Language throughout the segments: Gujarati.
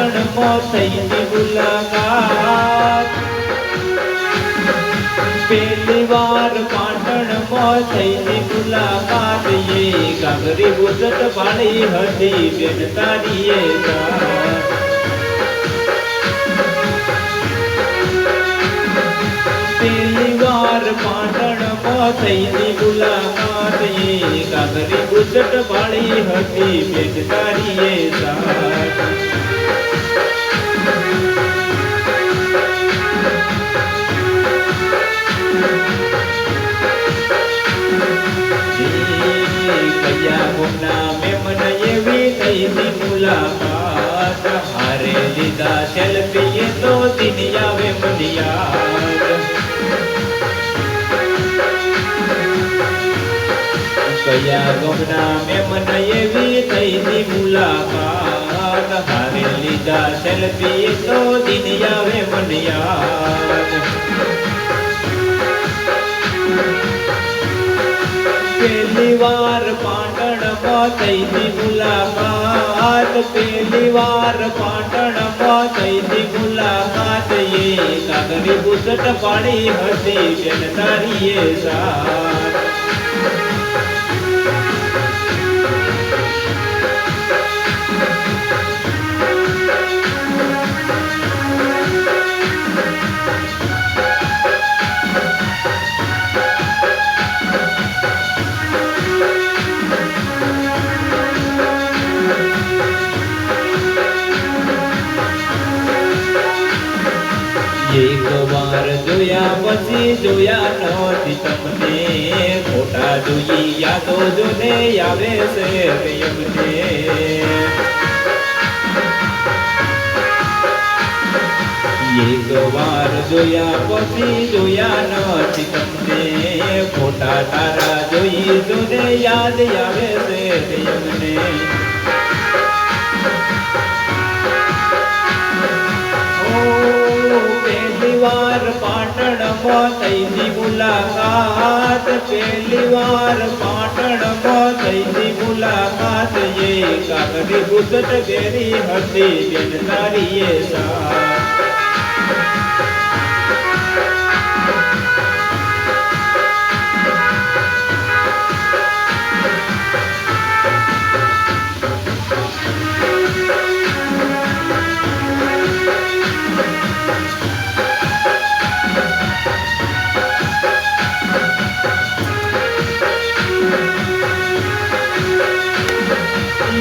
પાટણમાં થઈની મુલાકાત પહેલી વાર પાટણમાં થઈની મુલાકાત એ કાગરી બુસટ વાળી હતી બેન તારી એ પહેલી વાર પાટણમાં થઈની મુલાકાત એ કાગરી બુસટ વાળી હતી બેન તારી એ કયા ગુમના મેમન એવી થઈની મુલાકાત હારે લીધા સેલ્ફી એ તો દિન આવે મને યાદ કયા ગુમના મેમન એવી થઈની મુલાકાત હારે લીધા સેલ્ફી એ તો દિન આવે મને યાદ પહેલી વાર પાટણમાં થઈની મુલાકાત પહેલી વાર પાટણમાં થઈની મુલાકાત એ કાગરી બુસટ પાડી હતી બેન તારી એ સાથ એક વાર જોયા પછી જોયા નહોતી તમને ખોટા જોઈ યાદો જોને આવે છે એમને એક વાર જોયા પછી જોયા નથી તમને ખોટા તારા જોઈ જોને યાદ આવે છે એમને પહેલી વાર પાટણમાં થઈની મુલાકાત પહેલી વાર પાટણમાં થઈની મુલાકાત એ કાગરી બુસટ ઘેરી હતી બેન તારી એ સાથ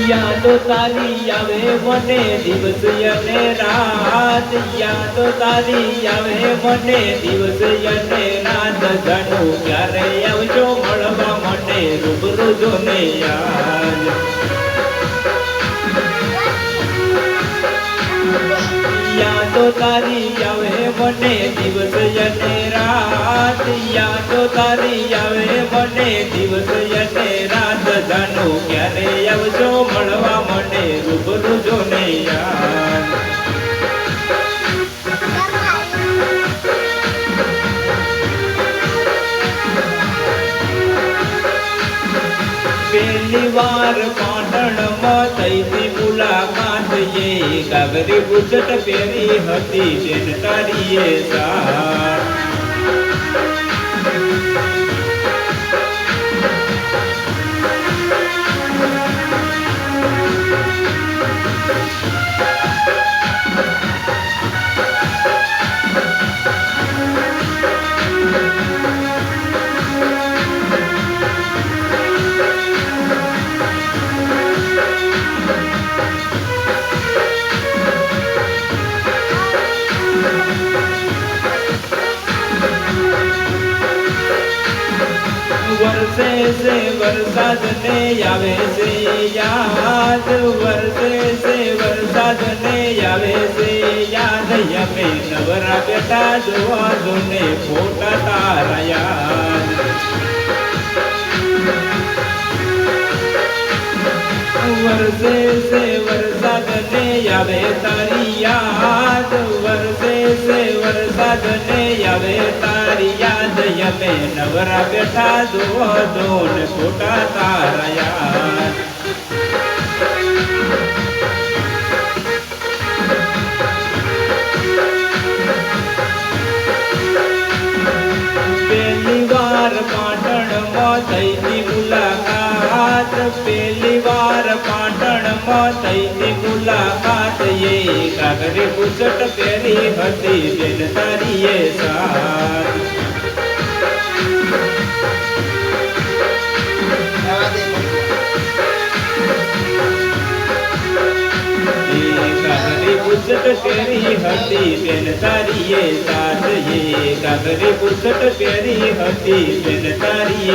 યાદો તારી આવે મને દિવસ અને રાત યાદો તારી આવે મને દિવસ અને રાત જાણું ક્યારે આવજો મળવા મને રૂબરૂ જોને યાદ યાદો તારી આવે મને દિવસ અને રાત યાદો તારી આવે મને દિવસ અને રાત જાણું ક્યારે આવજો મળવા મને રૂબરૂ જોને યાદ પહેલી વાર પાટણમાં થઈની મુલાકાત એ કાગરી બુસટ પહેરી હતી બેન તારી એ સાથ वर्षे से वरसाद ने आवे से याद वर्षे से वरसाद ने आवे से याद यमे नवरा बेटा जोवा जोने फोटा तारा याद वर्षे से वरसाद ने आवे तारी याद वर्षे से वरसाद ने आवे तारी याद यमे नवरा बेटा जोवा जोने फोटा तारा याद તઈની મુલાકાત એ કાગરી પુસટ પહેરી હતી બેન તારી એ સાથ કાગરી પુસટ પહેરી હતી બેન તારી એ સાથ એ કાગરી પુસટ પહેરી હતી બેન તારી